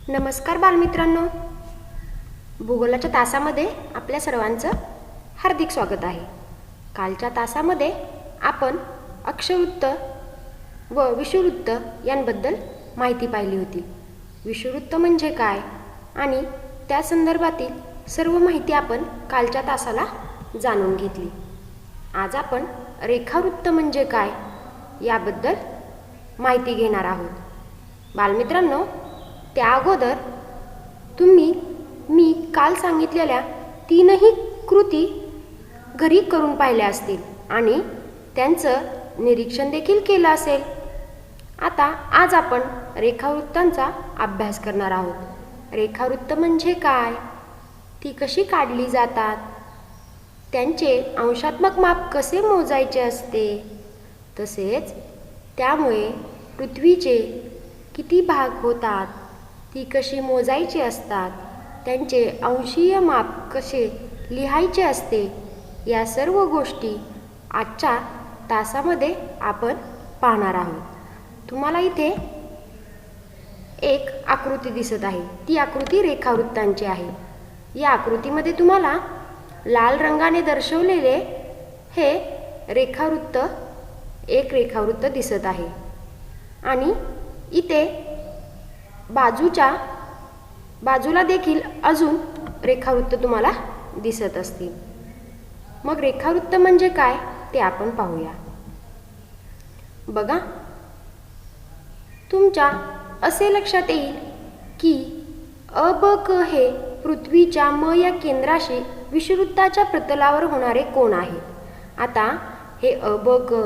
नमस्कार बालमित्रांनो, भूगोलाच्या तासामध्ये आपल्या सर्वांचं हार्दिक स्वागत आहे. कालच्या तासामध्ये आपण अक्षवृत्त व विषुववृत्त यांबद्दल माहिती पाहिली होती. विषुववृत्त म्हणजे काय आणि त्या संदर्भातील सर्व माहिती आपण कालच्या तासाला जाणून घेतली. आज आपण रेखावृत्त म्हणजे काय याबद्दल माहिती घेणार आहोत. बालमित्रांनो, त्या अगोदर मी काल सांगितलेल्या तीनही कृती घरी करून पाहिल्या असतील आणि त्यांचं निरीक्षण देखील केलं असेल. आता आज आपण रेखावृत्तांचा अभ्यास करणार आहोत. रेखावृत्त म्हणजे काय, ती कशी काढली जातात, त्यांचे अंशात्मक माप कसे मोजायचे असते, तसेच त्यामुळे पृथ्वीचे किती भाग होतात, ती कशी मोजायची असतात, त्यांचे अंशीय माप कसे लिहायचे असते, या सर्व गोष्टी आजच्या तासामध्ये आपण पाहणार आहोत. तुम्हाला इथे एक आकृती दिसत आहे. ती आकृती रेखावृत्तांची आहे. या आकृतीमध्ये तुम्हाला लाल रंगाने दर्शवलेले हे एक रेखावृत्त दिसत आहे आणि इथे बाजूला देखील अजून रेखावृत्त तुम्हाला दिसत असतील. मग रेखावृत्त म्हणजे काय ते आपण पाहूया. बघा, तुमच्या असे लक्षात येईल की अ ब क हे पृथ्वीच्या म या केंद्राशी विषुववृत्ताच्या प्रतलावर होणारे कोन आहे. आता हे अ ब क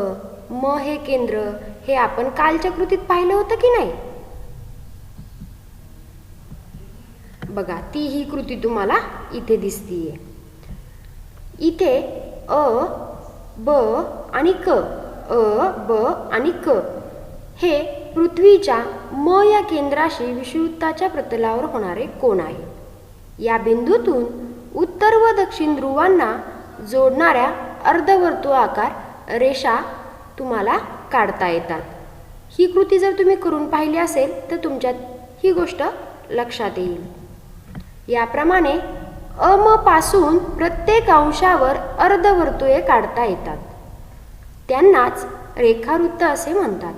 म हे केंद्र हे आपण कालच्या कृतीत पाहिलं होतं की नाही. बघा, ती ही कृती तुम्हाला इथे दिसतीये. इथे अ ब आणि क हे पृथ्वीच्या म या केंद्राशी विषुववृत्ताच्या प्रतलावर होणारे कोन आहे. या बिंदूतून उत्तर व दक्षिण ध्रुवांना जोडणाऱ्या अर्धवर्तुळाकार रेषा तुम्हाला काढता येतात. ही कृती जर तुम्ही करून पाहिली असेल तर तुमच्यात ही गोष्ट लक्षात येईल. याप्रमाणे अ म पासून प्रत्येक अंशावर अर्धवर्तुळे काढता येतात. त्यांनाच रेखावृत्त असे म्हणतात.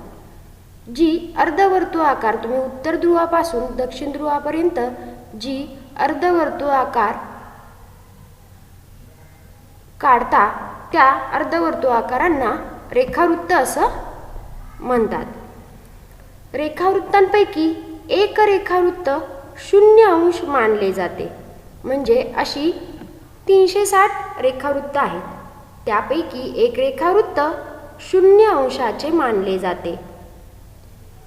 जी अर्धवर्तुळाकार तुम्ही उत्तर ध्रुवापासून दक्षिण ध्रुवापर्यंत जी अर्धवर्तुळाकार काढता त्या अर्धवर्तुळाकारांना रेखावृत्त असं म्हणतात. रेखावृत्तांपैकी एक रेखावृत्त 0 अंश मानले जाते. म्हणजे अशी 360 रेखावृत्त आहेत. त्यापैकी एक रेखावृत्त 0 अंशाचे मानले जाते.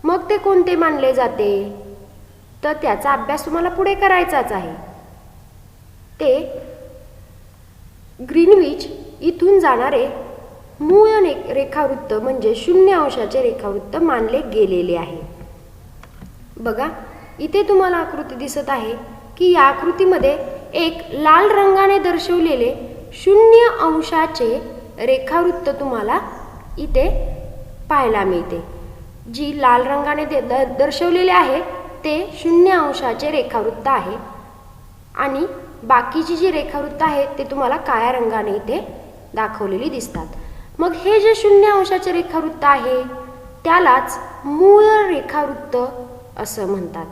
मग ते कोणते मानले जाते तर त्याचा अभ्यास तुम्हाला पुढे करायचाच आहे. ते ग्रीनविच इथून जाणारे मूळ रेखावृत्त म्हणजे 0 अंशाचे रेखावृत्त मानले गेलेले आहे. बघा, इथे तुम्हाला आकृती दिसत आहे की या आकृतीमध्ये एक लाल रंगाने दर्शवलेले 0 अंशाचे रेखावृत्त तुम्हाला इथे पाहायला मिळते. जी लाल रंगाने दर्शवलेले आहे ते 0 अंशाचे रेखावृत्त आहे आणि बाकीची जी रेखावृत्त आहेत ते तुम्हाला काळ्या रंगाने इथे दाखवलेली दिसतात. मग हे जे 0 अंशाचे रेखावृत्त आहे त्यालाच मूळ रेखावृत्त असं म्हणतात.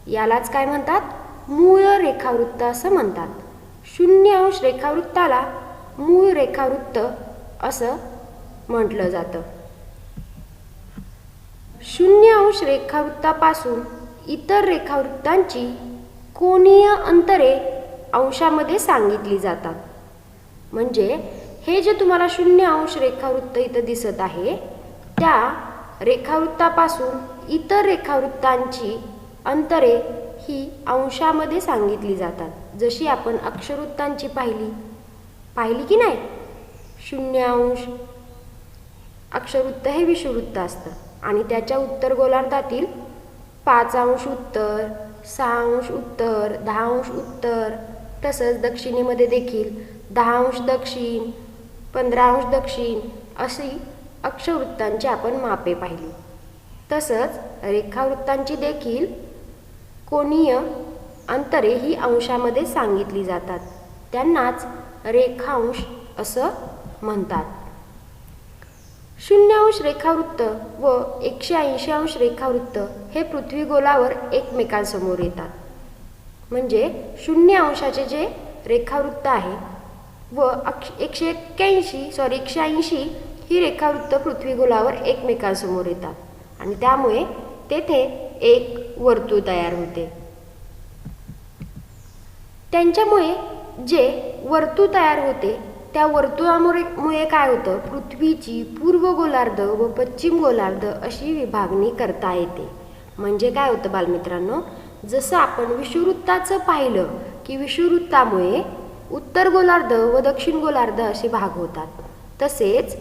यालाच काय म्हणतात, मूळ रेखावृत्त असं म्हणतात. 0 अंश रेखावृत्ताला मूळ रेखावृत्त असं म्हटलं जातं. 0 अंश रेखावृत्तापासून इतर रेखावृत्तांची कोनीय अंतरे अंशामध्ये सांगितली जातात. म्हणजे हे जे तुम्हाला 0 अंश रेखावृत्त इथं दिसत आहे त्या रेखावृत्तापासून इतर रेखावृत्तांची अंतरे ही अंशामध्ये सांगितली जातात. जशी आपण अक्षवृत्तांची पाहिली की नाही. 0 अंश अक्षवृत्त हे विषुववृत्त असतं आणि त्याच्या उत्तर गोलार्धातील 5 अंश उत्तर, 6 अंश उत्तर, 10 अंश उत्तर, तसंच दक्षिणेमध्ये देखील 10 अंश दक्षिण, 15 अंश दक्षिण अशी अक्षवृत्तांची आपण मापे पाहिली. तसंच रेखावृत्तांची देखील कोनीय अंतरे ही अंशामध्ये सांगितली जातात. त्यांनाच रेखांश असं म्हणतात. 0° रेखावृत्त व 180° रेखावृत्त हे पृथ्वीगोलावर एकमेकांसमोर येतात. म्हणजे 0° जे रेखावृत्त आहे व 180 ही रेखावृत्त पृथ्वीगोलावर एकमेकांसमोर येतात आणि त्यामुळे तेथे एक वर्तुळ तयार होते. त्यांच्यामुळे जे वर्तुळ तयार होते त्या वर्तुळामुळे काय होतं, पृथ्वीची पूर्व गोलार्ध व पश्चिम गोलार्ध अशी विभागणी करता येते. म्हणजे काय होतं बालमित्रांनो, जसं आपण विषुववृत्ताचं पाहिलं की विषुववृत्तामुळे उत्तर गोलार्ध व दक्षिण गोलार्ध असे भाग होतात, तसेच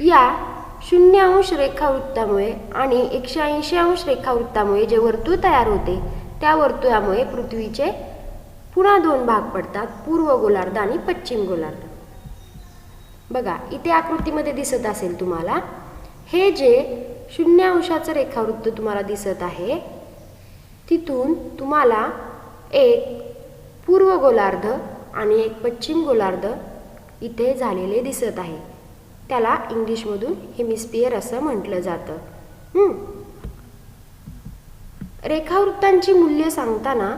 या 0° रेखावृत्तामुळे आणि 180° रेखावृत्तामुळे जे वर्तुळ तयार होते त्या वर्तुळामुळे पृथ्वीचे पुन्हा 2 भाग पडतात, पूर्व गोलार्ध आणि पश्चिम गोलार्ध. बघा इथे आकृतीमध्ये दिसत असेल तुम्हाला, हे जे 0° रेखावृत्त तुम्हाला दिसत आहे तिथून तुम्हाला एक पूर्व गोलार्ध आणि एक पश्चिम गोलार्ध इथे झालेले दिसत आहे. त्याला इंग्लिशमधून हेमिस्फियर असं म्हटलं जातं. रेखावृत्तांची मूल्य सांगताना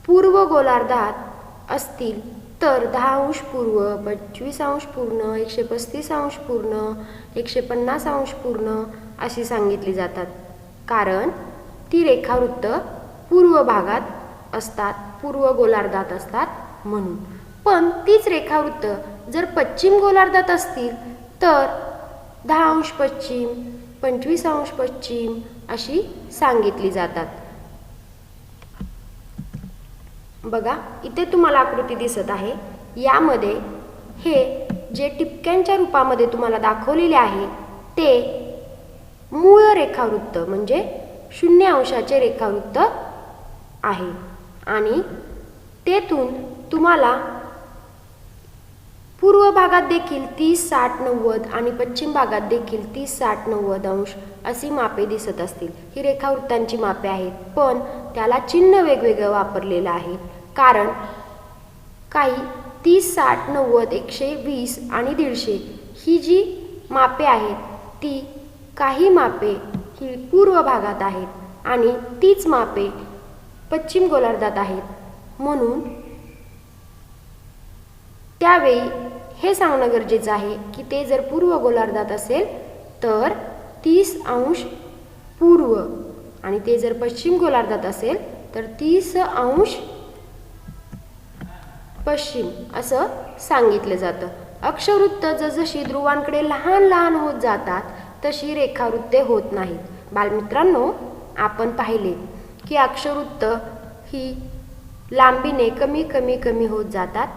पूर्व गोलार्धात असतील तर 10° पूर्व, 25° पूर्ण, 135° पूर्ण, 150° पूर्ण अशी सांगितली जातात. कारण ती रेखावृत्त पूर्व भागात असतात, पूर्व गोलार्धात असतात म्हणून. पण तीच रेखावृत्त जर पश्चिम गोलार्धात असतील तर 10° पश्चिम, 25° पश्चिम अशी सांगितली जातात. बघा इथे तुम्हाला आकृती दिसत आहे, यामध्ये हे जे टिपक्यांच्या रूपामध्ये तुम्हाला दाखवलेले आहे ते मूळ रेखावृत्त म्हणजे 0° रेखावृत्त आहे आणि तेथून तुम्हाला पूर्व भागात देखील 30, 60, 90 आणि पश्चिम भागात देखील 30, 60, 90° अशी मापे दिसत असतील. ही रेखावृत्तांची मापे आहेत, पण त्याला चिन्ह वेगवेगळं वापरलेलं आहे. कारण काही 30, 60, 90, 120 आणि 150 ही जी मापे आहेत ती काही मापे ही पूर्व भागात आहेत आणि तीच मापे पश्चिम गोलार्धात आहेत. म्हणून त्यावेळी हे सांगणं गरजेचं आहे की ते जर पूर्व गोलार्धात असेल तर 30° पूर्व आणि ते जर पश्चिम गोलार्धात असेल तर 30° पश्चिम असं सांगितलं जातं. अक्षवृत्त जसजशी ध्रुवांकडे लहान लहान होत जातात तशी रेखावृत्ते होत नाहीत. बालमित्रांनो, आपण पाहिले की अक्षवृत्त ही लांबीने कमी कमी कमी होत जातात.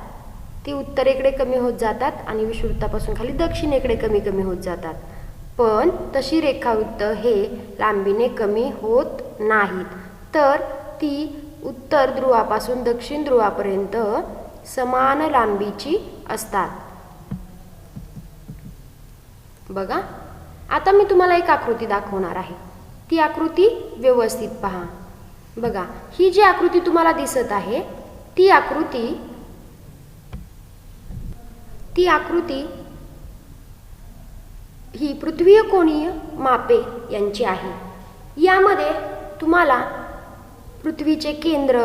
ती उत्तरेकडे कमी होत जातात आणि विषुववृत्तापासून खाली दक्षिणेकडे कमी कमी होत जातात. पण तशी रेखावृत्त हे लांबीने कमी होत नाहीत, तर ती उत्तर ध्रुवापासून दक्षिण ध्रुवापर्यंत समान लांबीची असतात. बघा आता मी तुम्हाला एक आकृती दाखवणार आहे, ती आकृती व्यवस्थित पहा. बघा ही जी आकृती तुम्हाला दिसत आहे ती आकृती ही पृथ्वीय कोनीय मापे यांची आहे. यामध्ये तुम्हाला पृथ्वीचे केंद्र,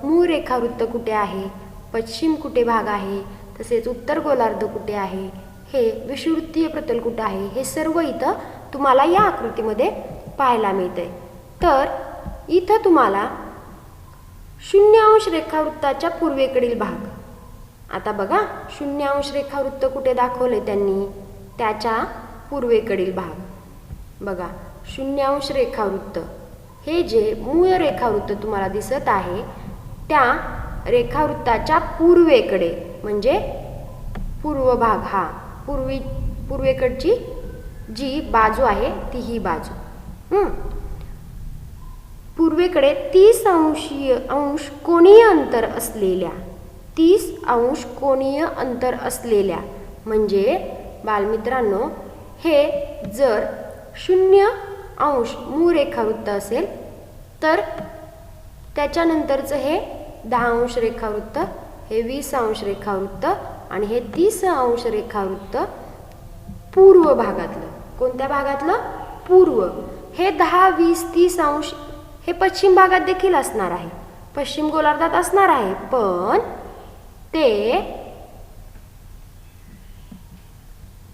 मूळ रेखावृत्त कुठे आहे, पश्चिम कुठे भाग आहे, तसेच उत्तर गोलार्ध कुठे आहे, हे विषुववृत्तीय प्रतल कुठे आहे, हे सर्व इथं तुम्हाला या आकृतीमध्ये पाहायला मिळते. तर इथं तुम्हाला 0° रेखावृत्ताच्या पूर्वेकडील भाग, आता बघा 0° रेखावृत्त कुठे दाखवले त्यांनी, त्याच्या पूर्वेकडील भाग. बघा 0° रेखावृत्त हे जे मूळ रेखावृत्त तुम्हाला दिसत आहे त्या रेखावृत्ताच्या पूर्वेकडे म्हणजे पूर्व भाग, हा पूर्वेकडची जी बाजू आहे ती ही बाजू. पूर्वेकडे 30° कोनीय अंतर असलेल्या 30° कोनीय अंतर असलेल्या म्हणजे बालमित्रांनो, हे जर 0° मूळ रेखावृत्त असेल तर त्याच्यानंतरचं हे 10 अंश रेखावृत्त, हे 20 अंश रेखावृत्त आणि हे 30 अंश रेखावृत्त पूर्व भागातलं. कोणत्या भागातलं? पूर्व. हे 10, 20, 30 अंश हे पश्चिम भागात देखील असणार आहे, पश्चिम गोलार्धात असणार आहे, पण ते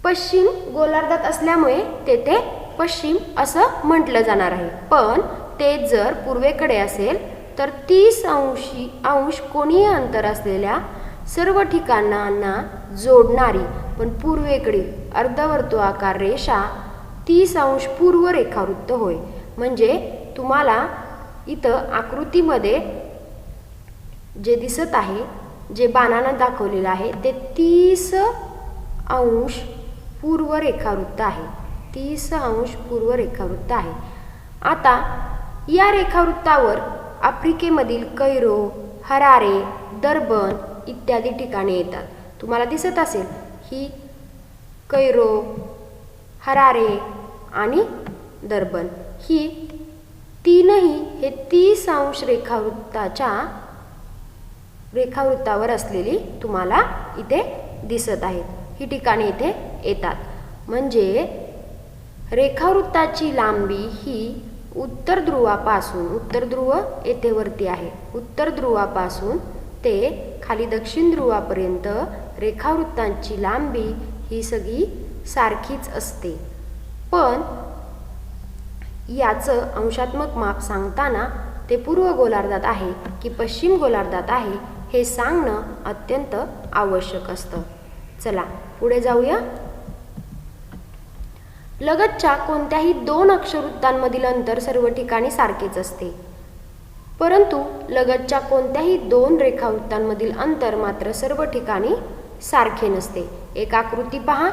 पश्चिम गोलार्धात असल्यामुळे तेथे पश्चिम असं म्हटलं जाणार आहे. पण ते जर पूर्वेकडे असेल तर 30 अंश कोणीय अंतर असलेल्या सर्व ठिकाणांना जोडणारी पण पूर्वेकडील अर्धवर्तुळाकार रेषा 30 अंश पूर्व रेखावृत्त होय. म्हणजे तुम्हाला इथं आकृतीमध्ये जे दिसत आहे, जे बाणानं दाखवलेलं आहे, ते 30 अंश पूर्व रेखावृत्त आहे. 30 अंश पूर्व रेखावृत्त आहे. आता या रेखावृत्तावर आफ्रिकेमधील कैरो, हरारे, दर्बन इत्यादी ठिकाणे येतात. तुम्हाला दिसत असेल ही कैरो, हरारे आणि दर्बन ही तीनही हे 30 अंश रेखावृत्तावर असलेली तुम्हाला इथे दिसत आहेत. ही ठिकाणे इथे येतात. म्हणजे रेखावृत्ताची लांबी ही उत्तर ध्रुवापासून, उत्तर ध्रुव येथे वरती आहे, उत्तर ध्रुवापासून ते खाली दक्षिण ध्रुवापर्यंत रेखावृत्तांची लांबी ही सगळी सारखीच असते. पण याचं अंशात्मक माप सांगताना ते पूर्व गोलार्धात आहे की पश्चिम गोलार्धात आहे हे सांगणं अत्यंत आवश्यक असतं. चला पुढे जाऊया. लगतच्या कोणत्याही 2 अक्षवृत्तांमधील अंतर सर्व ठिकाणी सारखेच असते, परंतु लगतच्या कोणत्याही 2 रेखावृत्तांमधील अंतर मात्र सर्व ठिकाणी सारखे नसते. एक आकृती पहा.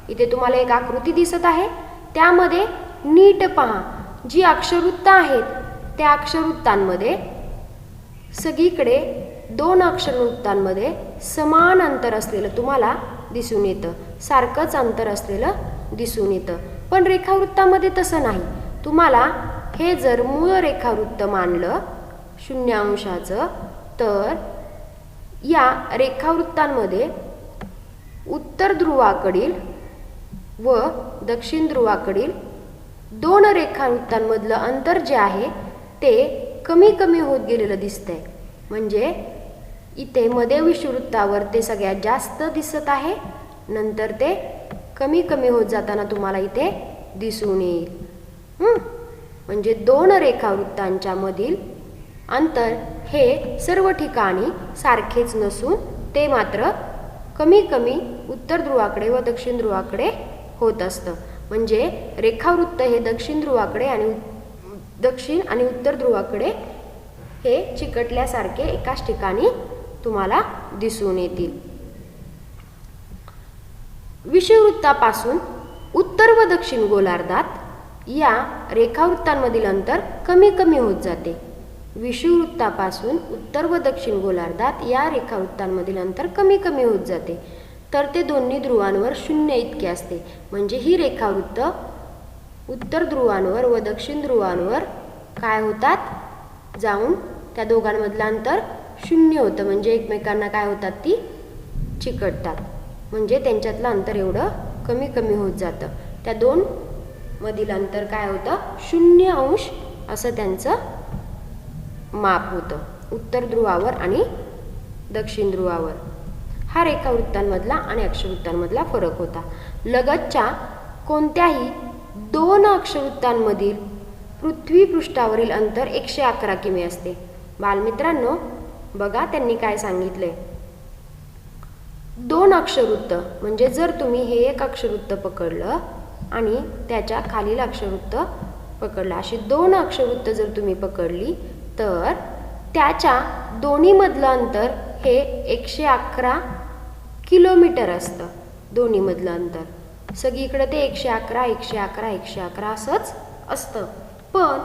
इथे तुम्हाला एक आकृती दिसत आहे, त्यामध्ये नीट पहा. जी अक्षवृत्त आहेत त्या अक्षवृत्तांमध्ये सगळीकडे 2 अक्षवृत्तांमध्ये समान अंतर असलेलं तुम्हाला दिसून येतं, सारखंच अंतर असलेलं दिसून येतं. पण रेखावृत्तामध्ये तसं नाही. तुम्हाला हे जर मूळ रेखावृत्त मानलं 0 अंशाचं, तर या रेखावृत्तांमध्ये उत्तर ध्रुवाकडील व दक्षिण ध्रुवाकडील 2 रेखावृत्तांमधलं अंतर जे आहे ते कमी कमी होत गेलेलं दिसतंय. म्हणजे इथे मध्ये विषुवृत्तावर ते सगळ्यात जास्त दिसत आहे, नंतर ते कमी कमी होत जाताना तुम्हाला इथे दिसून येईल. म्हणजे 2 रेखावृत्तांच्या मधील अंतर हे सर्व ठिकाणी सारखेच नसून ते मात्र कमी कमी उत्तर ध्रुवाकडे व दक्षिण ध्रुवाकडे होत असतं. म्हणजे रेखावृत्त हे दक्षिण ध्रुवाकडे आणि दक्षिण आणि उत्तर ध्रुवाकडे हे चिकटल्यासारखे एकाच ठिकाणी तुम्हाला दिसून येतील. विषुववृत्तापासून उत्तर व दक्षिण गोलार्धात या रेखावृत्तांमधील अंतर कमी कमी होत जाते. विषुववृत्तापासून उत्तर व दक्षिण गोलार्धात या रेखावृत्तांमधील अंतर कमी कमी होत जाते, तर ते दोन्ही ध्रुवांवर 0 इतके असते. म्हणजे ही रेखावृत्त उत्तर ध्रुवांवर व दक्षिण ध्रुवांवर काय होतात, जाऊन त्या दोघांमधलं अंतर 0 होतं. म्हणजे एकमेकांना काय होतात, ती चिकटतात. म्हणजे त्यांच्यातलं अंतर एवढं कमी कमी होत जातं. त्या 2 मधील अंतर काय होतं, 0 अंश असं त्यांचं माप होतं उत्तर ध्रुवावर आणि दक्षिण ध्रुवावर. हा रेखावृत्तांमधला आणि अक्षवृत्तांमधला फरक होता. लगतच्या कोणत्याही 2 अक्षवृत्तांमधील पृथ्वी पृष्ठावरील अंतर 111 किमी असते. बालमित्रांनो बघा त्यांनी काय सांगितलंय. 2 अक्षवृत्त म्हणजे जर तुम्ही हे एक अक्षवृत्त पकडलं आणि त्याच्या खालील अक्षवृत्त पकडलं, अशी 2 अक्षवृत्त जर तुम्ही पकडली तर त्याच्या दोन्हीमधलं अंतर हे 111 किलोमीटर असतं. दोन्हीमधलं अंतर सगळीकडे ते 111 111 111 असंच असतं. पण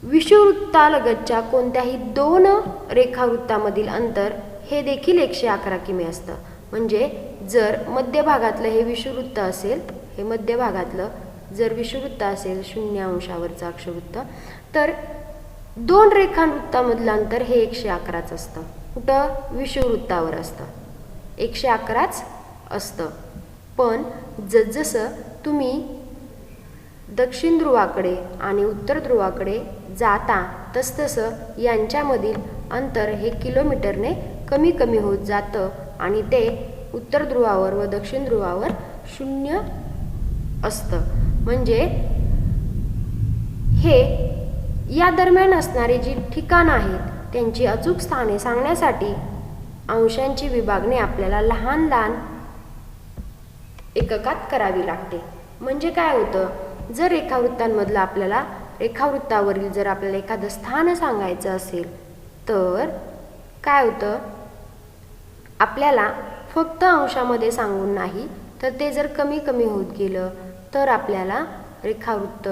विषुववृत्तालगतच्या कोणत्याही 2 रेखावृत्तामधील अंतर हे देखील 111 किमी असतं. म्हणजे जर मध्यभागातलं हे विषुववृत्त असेल, हे मध्यभागातलं जर विषुववृत्त असेल 0 अंशावरचं अक्षवृत्त, तर दोन रेखावृत्तामधलं अंतर हे 111च असतं. कुठं? विषुववृत्तावर असतं 111च असतं. पण जसजसं तुम्ही दक्षिण ध्रुवाकडे आणि उत्तर ध्रुवाकडे जाता तसतसं यांच्यामधील अंतर हे किलोमीटरने कमी कमी होत जातं आणि ते उत्तर ध्रुवावर व दक्षिण ध्रुवावर 0 असतं. म्हणजे हे या दरम्यान असणारी जी ठिकाणं आहेत त्यांची अचूक स्थाने सांगण्यासाठी अंशांची विभागणी आपल्याला लहान लहान एककात करावी लागते. म्हणजे काय होतं, जर रेखावृत्तांमधलं आपल्याला रेखावृत्तावरील जर आपल्याला एखादं स्थान सांगायचं असेल तर काय होतं, आपल्याला फक्त अंशामध्ये सांगून नाही तर ते जर कमी कमी होत गेलं तर आपल्याला रेखावृत्त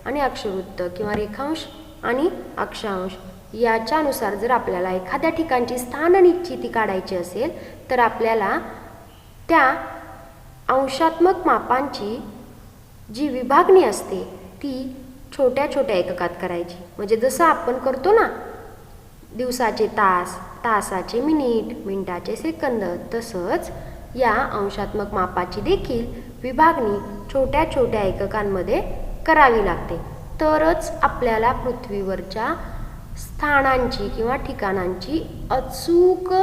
आणि अक्षवृत्त किंवा रेखांश आणि अक्षांश याच्यानुसार जर आपल्याला एखाद्या ठिकाणची स्थान निश्चिती काढायची असेल तर आपल्याला त्या अंशात्मक मापांची जी विभागणी असते ती छोट्या छोट्या एककात करायची. म्हणजे जसं आपण करतो ना दिवसाचे तास, तासाचे मिनिट, मिनिटाचे सेकंद, तसंच या अंशात्मक मापाची देखील विभागणी छोट्या छोट्या एककांमध्ये करावी लागते. तरच आपल्याला पृथ्वीवरच्या स्थानांची किंवा ठिकाणांची अचूक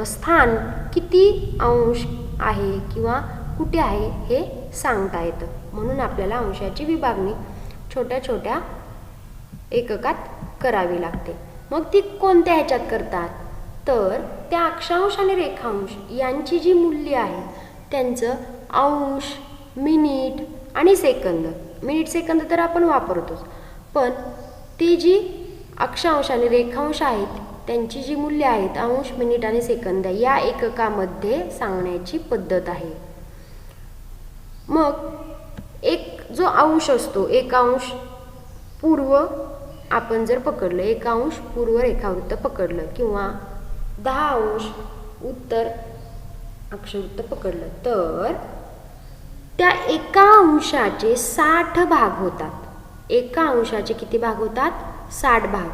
स्थान किती अंश आहे किंवा कुठे आहे हे सांगता येतं. म्हणून आपल्याला अंशाची विभागणी छोट्या छोट्या एककात करावी लागते. मग ती कोणत्या ह्याच्यात करतात तर त्या अक्षांश आणि रेखांश यांची जी मूल्य आहेत त्यांचं अंश, मिनिट आणि सेकंद, मिनिट सेकंद तर आपण वापरतोच, पण ती जी अक्षांश आणि रेखांश आहेत त्यांची जी मूल्य आहेत अंश, मिनिट आणि सेकंद या एककामध्ये सांगण्याची पद्धत आहे. मग एक जो अंश असतो, एक अंश पूर्व आपण जर पकडलं, एक अंश पूर्व रेखावृत्त पकडलं किंवा 10 अंश उत्तर अक्षवृत्त पकडलं तर त्या एका अंशाचे 60 भाग होतात. एका अंशाचे किती भाग होतात? 60 भाग.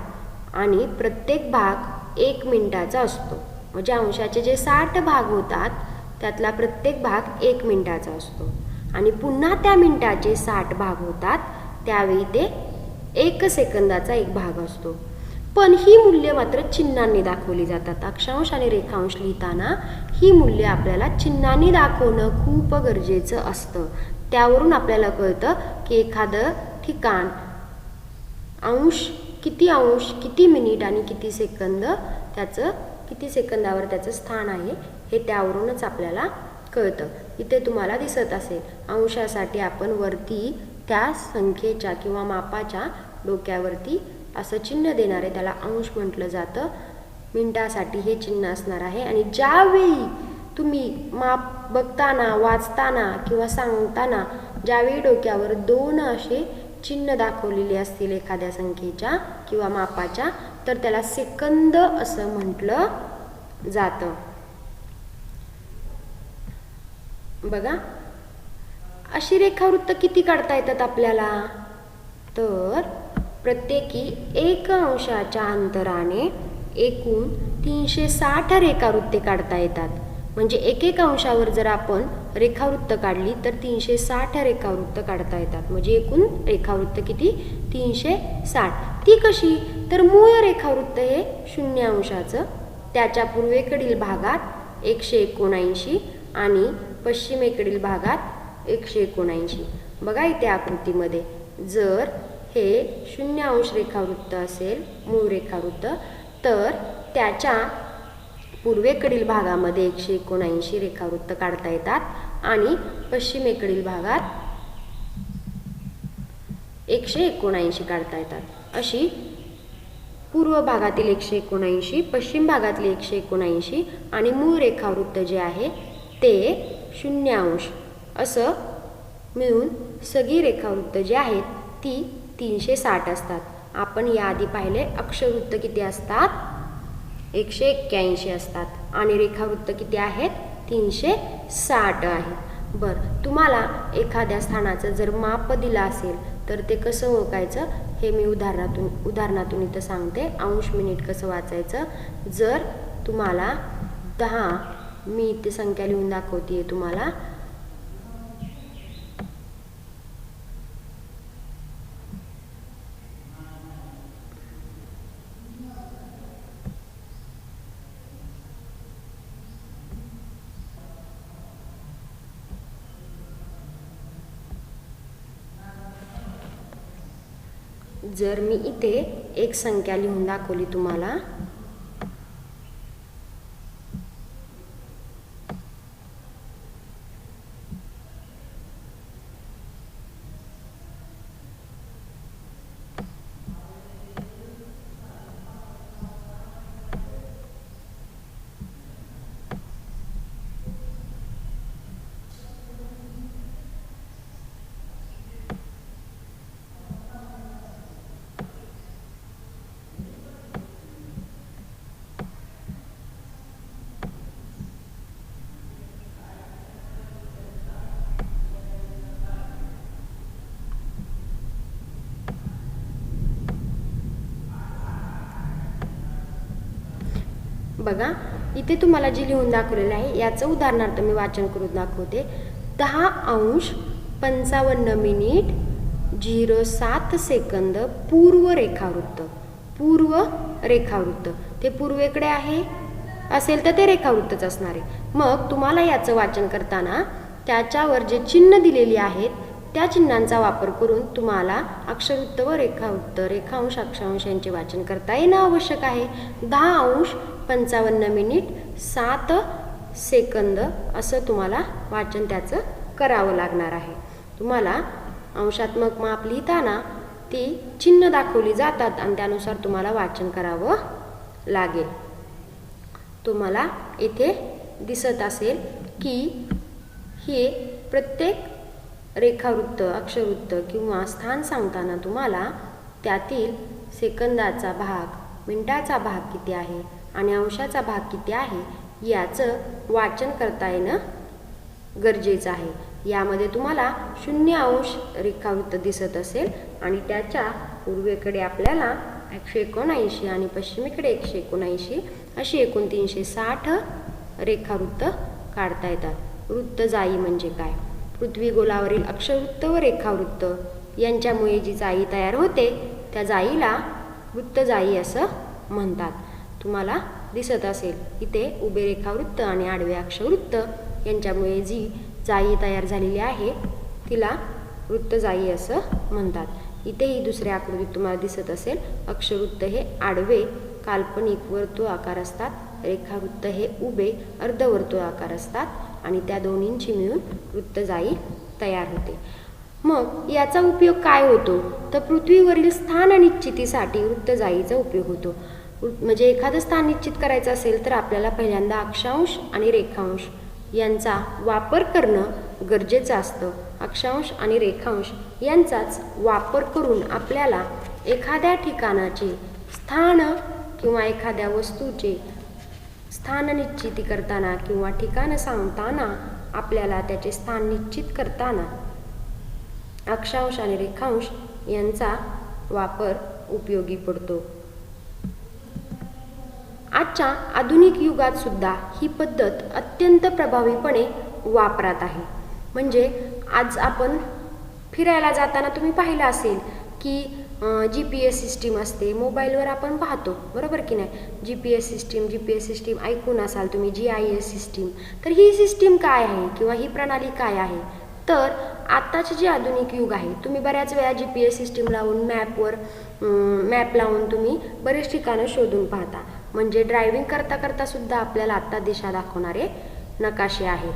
आणि प्रत्येक भाग 1 मिनिटाचा असतो. म्हणजे अंशाचे जे 60 भाग होतात त्यातला प्रत्येक भाग 1 मिनिटाचा असतो. आणि पुन्हा त्या मिनिटाचे 60 भाग होतात त्यावेळी ते 1 सेकंदाचा एक भाग असतो. पण ही मूल्य मात्र चिन्हांनी दाखवली जातात. अक्षांश आणि रेखांश लिहिताना ही मूल्य आपल्याला चिन्हांनी दाखवणं खूप गरजेचं असतं. त्यावरून आपल्याला कळतं की एखादं ठिकाण अंश, किती मिनिट आणि किती सेकंद त्याचं, किती सेकंदावर त्याचं स्थान आहे हे त्यावरूनच आपल्याला कळतं. इथे तुम्हाला दिसत असेल अंशासाठी आपण वरती त्या संख्येच्या किंवा मापाच्या डोक्यावरती असं चिन्ह देणार आहे, त्याला अंश म्हटलं जातं. मिनिटासाठी हे चिन्ह असणार आहे. आणि ज्यावेळी तुम्ही माप बघताना, वाचताना किंवा सांगताना ज्यावेळी डोक्यावर 2 असे चिन्ह दाखवलेले असतील एखाद्या संख्येच्या किंवा मापाच्या तर त्याला सेकंद असं म्हटलं जातं. बघा, अशी रेखावृत्त किती काढता येतात आपल्याला तर प्रत्येकी 1 अंशाच्या अंतराने एकूण 360 रेखावृत्ते काढता येतात. म्हणजे एक अंशावर जर आपण रेखावृत्त काढली तर 360 रेखावृत्त काढता येतात. म्हणजे एकूण रेखावृत्त किती? 360. ती कशी तर मूळ रेखावृत्त हे 0 अंशाचं, त्याच्या पूर्वेकडील भागात 179 आणि पश्चिमेकडील भागात 179. बघा इथे आकृतीमध्ये जर हे 0 अंश रेखावृत्त असेल मूळ रेखावृत्त तर त्याच्या पूर्वेकडील भागामध्ये 179 रेखावृत्त काढता येतात आणि पश्चिमेकडील भागात 179 काढता येतात. अशी पूर्व भागातील 179, पश्चिम भागातले 179 आणि मूळ रेखावृत्त जे आहे ते 0 अंश असं मिळून सगळी रेखावृत्त जी आहेत ती 360 असतात. आपण याआधी पाहिले अक्षवृत्त किती असतात? 181 असतात आणि रेखावृत्त किती आहेत? 360 आहेत. बरं, तुम्हाला एखाद्या स्थानाचं जर माप दिलं असेल तर ते कसं ओळखायचं हे मी उदाहरणातून इथं सांगते. अंश मिनिट कसं वाचायचं. जर तुम्हाला 10, मी इथे संख्या लिहून दाखवते तुम्हाला. जर मी इथे एक संख्या लिहून दाखवली तुम्हाला, बघा इथे तुम्हाला जी लिहून दाखवलेलं आहे याचं उदाहरणार्थ मी वाचन करून दाखवते. 10 अंश 55 मिनिट 07 सेकंद पूर्व रेखावृत्त. पूर्व रेखावृत्त, ते पूर्वेकडे आहे असेल तर ते रेखावृत्तच असणार आहे. मग तुम्हाला याचं वाचन करताना त्याच्यावर जे चिन्ह दिलेली आहेत त्या चिन्हांचा वापर करून तुम्हाला अक्षरवृत्त व रेखावृत्त, रेखांश, अक्षांश यांचे वाचन करता येणं आवश्यक आहे. 10 अंश 55 मिनिट 7 सेकंद असं तुम्हाला वाचन त्याचं करावं लागणार आहे. तुम्हाला अंशात्मक माप लिहिताना ती चिन्ह दाखवली जातात आणि त्यानुसार तुम्हाला वाचन करावं लागेल. तुम्हाला इथे दिसत असेल की हे प्रत्येक रेखावृत्त, अक्षरवृत्त किंवा स्थान सांगताना तुम्हाला त्यातील सेकंदाचा भाग, मिनिटाचा भाग किती आहे आणि अंशाचा भाग किती आहे याचं वाचन करता येणं गरजेचं आहे. यामध्ये तुम्हाला 0 अंश रेखावृत्त दिसत असेल आणि त्याच्या पूर्वेकडे आपल्याला 179 आणि पश्चिमेकडे 179 अशी एकूण 360 रेखावृत्त काढता येतात. वृत्तजाई म्हणजे काय? पृथ्वी गोलावरील अक्षरवृत्त व रेखावृत्त यांच्यामुळे जी जाई तयार होते त्या जाईला वृत्तजाई असं म्हणतात. तुम्हाला दिसत असेल इथे उभे रेखावृत्त आणि आडवे अक्षरवृत्त यांच्यामुळे जी जाई तयार झालेली आहे तिला वृत्तजाई असं म्हणतात. इथे ही दुसऱ्या आकृतीत तुम्हाला दिसत असेल अक्षरवृत्त हे आडवे काल्पनिक वर्तुळाकार असतात, रेखावृत्त हे उभे अर्धवर्तुळाकार असतात आणि त्या दोन्हींची मिळून वृत्तजाई तयार होते. मग याचा उपयोग काय होतो तर पृथ्वीवरील स्थान निश्चितीसाठी वृत्तजाईचा उपयोग होतो. म्हणजे एखादं स्थान निश्चित करायचं असेल तर आपल्याला पहिल्यांदा अक्षांश आणि रेखांश यांचा वापर करणं गरजेचं असतं. अक्षांश आणि रेखांश यांचाच वापर करून आपल्याला एखाद्या ठिकाणाचे स्थान किंवा एखाद्या वस्तूचे स्थान निश्चिती करताना किंवा ठिकाण सांगताना आपल्याला त्याचे स्थान निश्चित करताना अक्षांश आणि रेखांश यांचा वापर उपयोगी पडतो. आजच्या आधुनिक युगात सुद्धा ही पद्धत अत्यंत प्रभावीपणे वापरात आहे. म्हणजे आज आपण फिरायला जाताना तुम्ही पाहिलं असेल की GPS सिस्टीम असते, मोबाईलवर आपण पाहतो बरोबर की नाही. GPS सिस्टीम ऐकून असाल तुम्ही, GIS सिस्टीम. तर ही सिस्टीम काय आहे किंवा ही प्रणाली काय आहे तर आत्ताचे जे आधुनिक युग आहे तुम्ही बऱ्याच वेळा GPS सिस्टीम लावून मॅप लावून तुम्ही बरेच ठिकाणं शोधून पाहता. म्हणजे ड्रायव्हिंग करता करता सुद्धा आपल्याला आत्ता दिशा दाखवणारे नकाशे आहेत.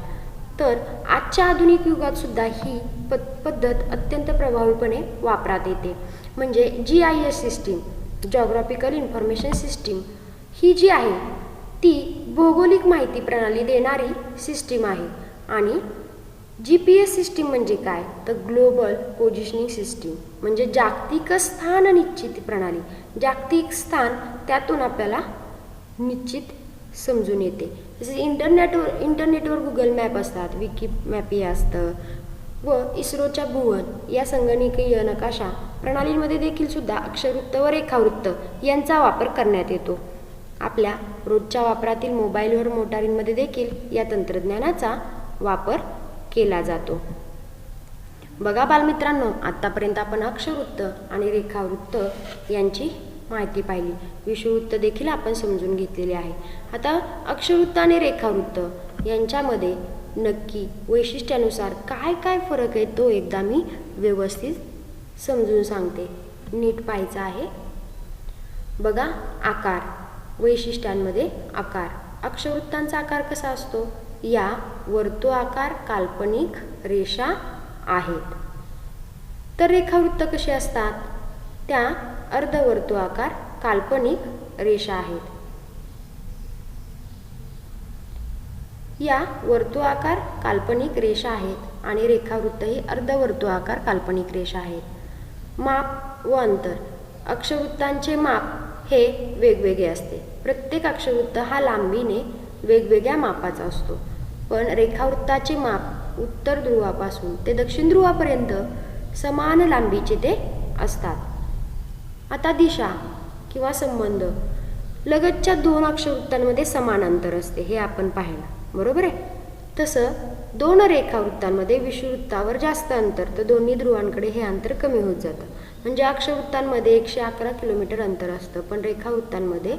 तर आजच्या आधुनिक युगात सुद्धा ही पद्धत अत्यंत प्रभावीपणे वापरात येते. म्हणजे GIS system, geographical information system, ही जी आहे ती भौगोलिक माहिती प्रणाली देणारी सिस्टीम आहे. आणि GPS सिस्टीम म्हणजे काय तर ग्लोबल पोझिशनिंग सिस्टीम, म्हणजे जागतिक स्थान निश्चित प्रणाली. जागतिक स्थान त्यातून आपल्याला निश्चित समजून येते. जसे इंटरनेटवर गुगल मॅप असतात, विकी मॅप हे असतं व इस्रोच्या भुवन या संगणकीय नकाशा प्रणालींमध्ये देखील सुद्धा अक्षरवृत्त व रेखावृत्त यांचा वापर करण्यात येतो. आपल्या रोजच्या वापरातील मोबाईलवर मोटारींमध्ये देखील या तंत्रज्ञानाचा वापर केला जातो. बघा बालमित्रांनो, आत्तापर्यंत आपण अक्षरवृत्त आणि रेखावृत्त यांची माहिती पाहिली. विषुववृत्त देखील आपण समजून घेतलेले आहे. आता अक्षरवृत्त आणि रेखावृत्त यांच्यामध्ये नक्की वैशिष्ट्यानुसार काय काय फरक आहे तो एकदा मी व्यवस्थित समजून सांगते. नीट पाहायचं आहे. बघा, आकार. वैशिष्ट्यांमध्ये आकार. अक्षरवृत्तांचा आकार कसा असतो? या वर्तुळाकार काल्पनिक रेषा आहेत. तर रेखावृत्त कसे असतात? त्या अर्धवर्तुळाकार काल्पनिक रेषा आहेत. या वर्तुळाकार काल्पनिक रेषा आहेत आणि रेखावृत्त ही अर्धवर्तुळाकार काल्पनिक रेषा आहेत. माप व अंतर. अक्षरवृत्तांचे माप हे वेगवेगळे असते. प्रत्येक अक्षरवृत्त हा लांबीने वेगवेगळ्या मापाचा असतो. पण रेखावृत्ताचे माप उत्तर ध्रुवापासून ते दक्षिण ध्रुवापर्यंत समान लांबीचे ते असतात. आता दिशा किंवा संबंध. लगतच्या दोन अक्षरवृत्तांमध्ये समान अंतर असते, हे आपण पाहिलं, बरोबर आहे. तसं दोन रेखावृत्तांमध्ये विषुववृत्तावर जास्त अंतर, तर दोन्ही ध्रुवांकडे हे अंतर कमी होत जातं. म्हणजे अक्षरवृत्तांमध्ये 111 किलोमीटर अंतर असतं, पण रेखावृत्तांमध्ये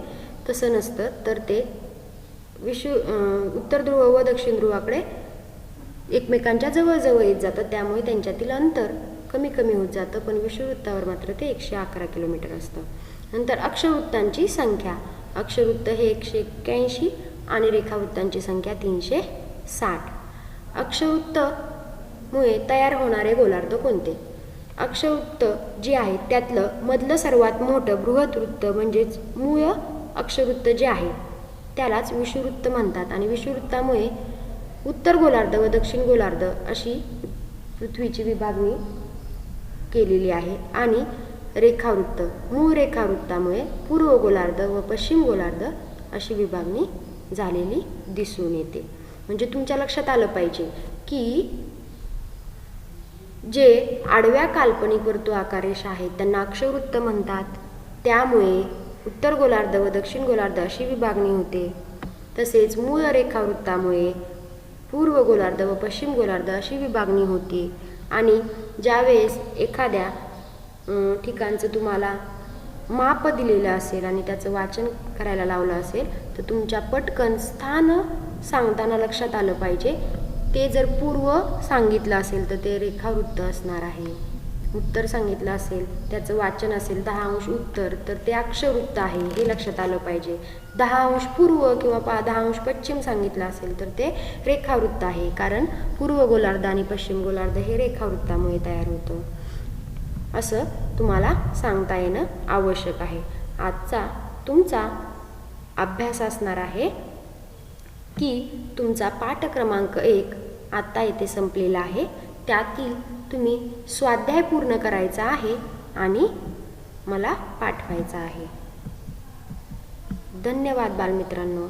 तसं नसतं. तर ते उत्तर ध्रुव व दक्षिण ध्रुवाकडे एकमेकांच्या जवळजवळ येत जातं, त्यामुळे त्यांच्यातील अंतर कमी कमी होत जातं. पण विषुववृत्तावर मात्र ते 111 किलोमीटर असतं. नंतर अक्षरवृत्तांची संख्या. अक्षरवृत्त हे 181 आणि रेखावृत्तांची संख्या 360. अक्षरवृत्तमुळे तयार होणारे गोलार्ध कोणते? अक्षरवृत्त जे आहे त्यातलं मधलं सर्वात मोठं बृहत्वृत्त म्हणजेच मूळ अक्षरवृत्त जे आहे त्यालाच विषुववृत्त म्हणतात. आणि विषुववृत्तामुळे उत्तर गोलार्ध व दक्षिण गोलार्ध अशी पृथ्वीची विभागणी केलेली आहे. आणि रेखावृत्त, मूळ रेखावृत्तामुळे पूर्व गोलार्ध व पश्चिम गोलार्ध अशी विभागणी झालेली दिसून येते. म्हणजे तुमच्या लक्षात आलं पाहिजे की जे आडव्या काल्पनिक वर्तुळाकार रेषा आहेत त्यांना अक्षरवृत्त म्हणतात. त्यामुळे उत्तर गोलार्ध व दक्षिण गोलार्ध अशी विभागणी होते. तसेच मूळ रेखावृत्तामुळे पूर्व गोलार्ध व पश्चिम गोलार्ध अशी विभागणी होती. आणि ज्यावेळेस एखाद्या ठिकाणचं तुम्हाला माप दिलेलं असेल आणि त्याचं वाचन करायला लावलं असेल तर तुमच्या पटकन स्थान सांगताना लक्षात आलं पाहिजे. ते जर पूर्व सांगितलं असेल तर ते रेखावृत्त असणार आहे. उत्तर सांगितलं असेल, त्याचं वाचन असेल 10 अंश उत्तर, तर ते अक्षरवृत्त आहे, हे लक्षात आलं पाहिजे. 10 अंश पूर्व किंवा 10 अंश पश्चिम सांगितलं असेल तर ते रेखावृत्त आहे, कारण पूर्व गोलार्ध आणि पश्चिम गोलार्ध हे रेखावृत्तामुळे तयार होतं. असं तुम्हाला सांगता येणं आवश्यक आहे. आजचा तुमचा अभ्यास असणार आहे की तुमचा पाठ क्रमांक 1 आत्ता येथे संपलेला आहे. त्यातील तुम्ही स्वाध्याय पूर्ण करायचा आहे आणि मला पाठवायचा आहे. धन्यवाद बालमित्रांनो.